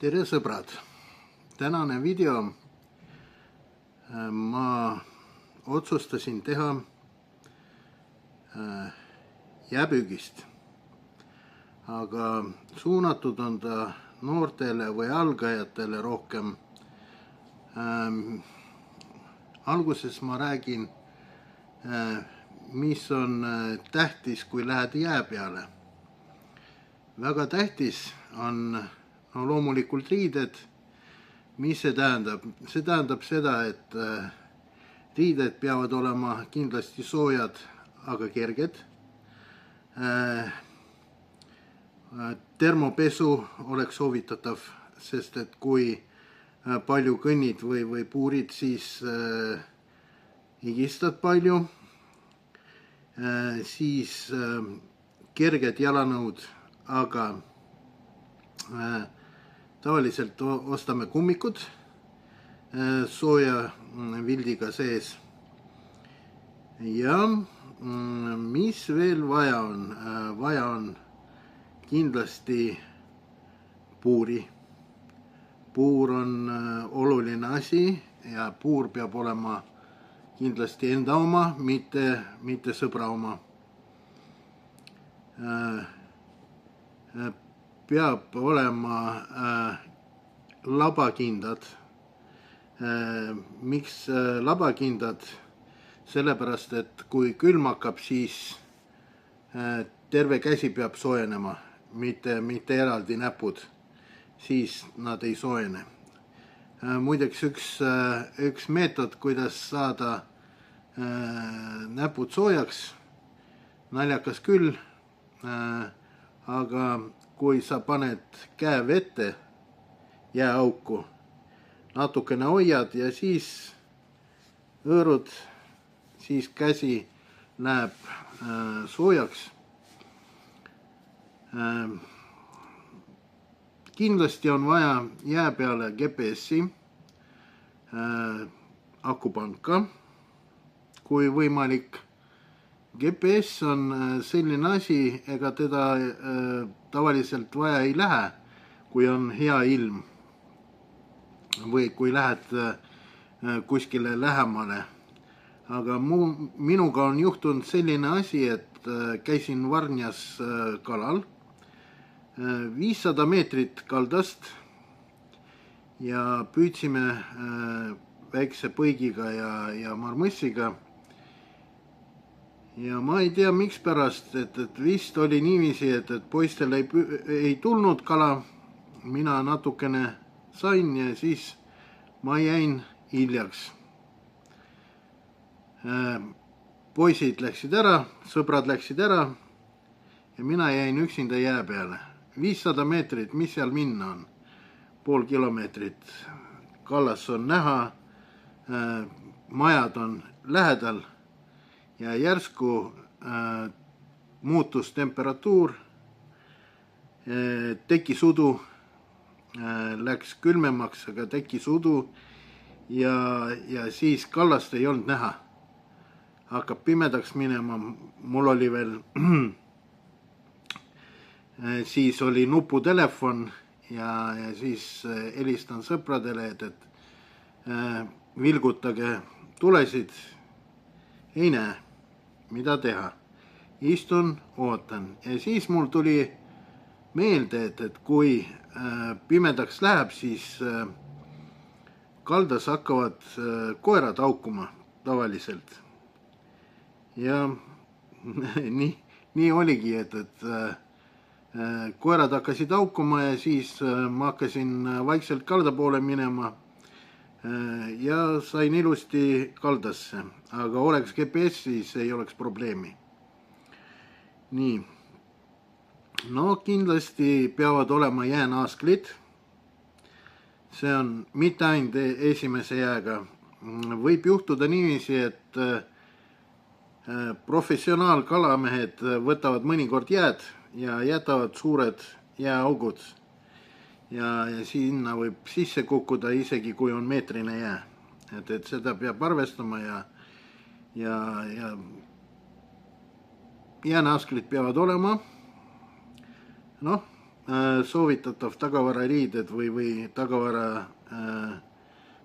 Tere sõbrad! Tänane video ma otsustasin teha jääpüügist, aga suunatud on ta noortele või algajatele rohkem. Alguses ma räägin, mis on tähtis, kui lähed jää peale. Väga tähtis on loomulikult riided. Mis see tähendab? See tähendab seda, et riided peavad olema kindlasti soojad, aga kerged. Termopesu oleks soovitatav, sest et kui palju kõnnid või puurid, siis higistad palju. Siis kerged jalanõud, aga tavaliselt ostame kummikud sooja vildiga sees. Ja mis veel vaja on? Vaja on kindlasti puuri. Puur on oluline asi ja puur peab olema kindlasti enda oma, mitte sõbra oma. Peab olema labakindad. Miks labakindad? Sellepärast, et kui külm hakkab, siis terve käsi peab soojenema, mitte eraldi näpud. Siis nad ei soojene. Muideks üks meetod, kuidas saada näpud soojaks, naljakas küll, aga kui sa paned käe vette jääauku, natukene hoiad ja siis hõõrud, siis käsi läheb soojaks. Kindlasti on vaja jää peale GPS-i, akupanka, kui võimalik. GPS on selline asi, ega teda tavaliselt vaja ei lähe, kui on hea ilm või kui lähed kuskile lähemale. Aga minuga on juhtunud selline asi, et käisin Varnjas kalal 500 meetrit kaldast ja püüdsime väikse põigiga ja marmõssiga. Ja ma ei tea, miks pärast, et vist oli niiviisi, et poistel ei tulnud kala. Mina natukene sain ja siis ma jäin hiljaks. Poisid läksid ära, sõbrad läksid ära ja mina jäin üksinda jää peale. 500 meetrit, mis seal minna on? Pool kilomeetrit. Kallas on näha, majad on lähedal. Ja järsku muutus temperatuur, tekkis udu, läks külmemaks, aga tekkis udu ja siis kallast ei olnud näha. Hakkab pimedaks minema, mul oli veel, siis oli nuputelefon ja siis helistan sõpradele, et vilgutage tulesid, ei näe. Mida teha? Istun, ootan. Ja siis mul tuli meelde, et kui pimedaks läheb, siis kaldas hakkavad koerad haukuma tavaliselt. Ja nii oligi, et koerad hakkasid haukuma ja siis ma hakkasin vaikselt kalda poole minema. Ja sain ilusti kaldasse, aga oleks GPS, siis ei oleks probleemi. Nii. No kindlasti peavad olema jäänasklid. See on mitte ainult esimese jääga. Võib juhtuda niiviisi, et professionaalkalamehed võtavad mõnikord jääd ja jätavad suured jääaugud. Ja sinna võib sisse kukkuda isegi, kui on meetrine jää. Et seda peab arvestama ja jäänasklid peavad olema. Noh, soovitatav tagavarariided või tagavara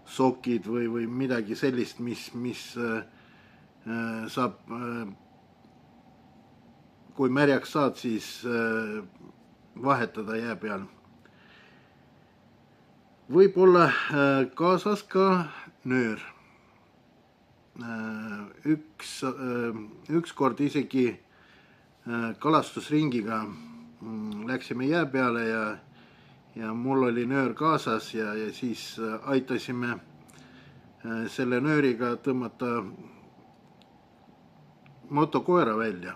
sokid või midagi sellist, mis saab, kui märjaks saad, siis vahetada jää peal. Võib olla kaasas ka nöör. Ükskord isegi kalastusringiga läksime jää peale ja mul oli nöör kaasas ja siis aitasime selle nööriga tõmmata motokoera välja.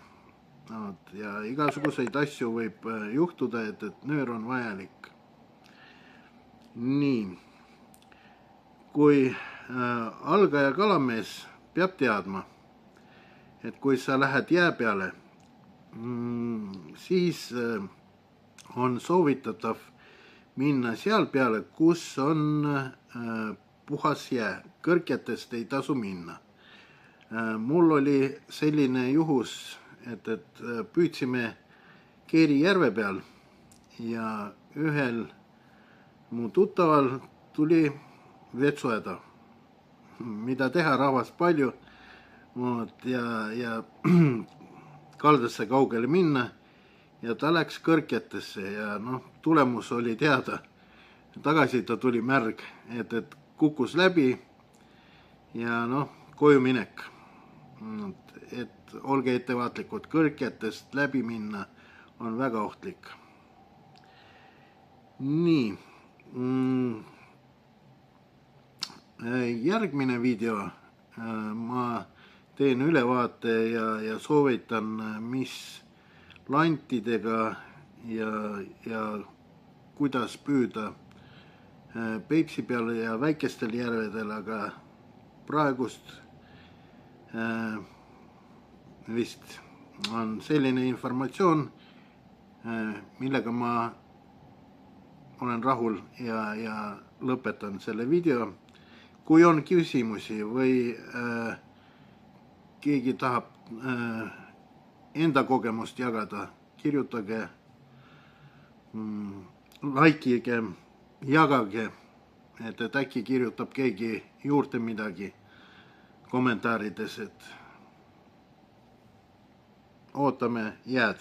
Ja igasuguseid asju võib juhtuda, et nöör on vajalik. Nii, kui algaja kalamees peab teadma, et kui sa lähed jää peale, siis on soovitatav minna seal peale, kus on puhas jää. Kõrgetest ei tasu minna. Mul oli selline juhus, et püüdsime Keeri järve peal ja ühel mu tuttaval tuli vetsuhäda. Mida teha, rahvast palju ja kaldasse kaugele minna ja ta läks kõrgetesse ja tulemus oli teada. Tagasi ta tuli märg, et kukkus läbi ja koju minek. Et olge ettevaatlikud, kõrgetest läbi minna on väga ohtlik. Nii, järgmine video ma teen ülevaate ja soovitan, mis lantidega ja kuidas püüda Peipsi peal ja väikestel järvedel, aga praegust vist on selline informatsioon, millega ma olen rahul ja lõpetan selle video. Kui on küsimusi või keegi tahab enda kogemust jagada, kirjutage, laikige, jagage, et äkki kirjutab keegi juurde midagi kommentaarides, et ootame jääd.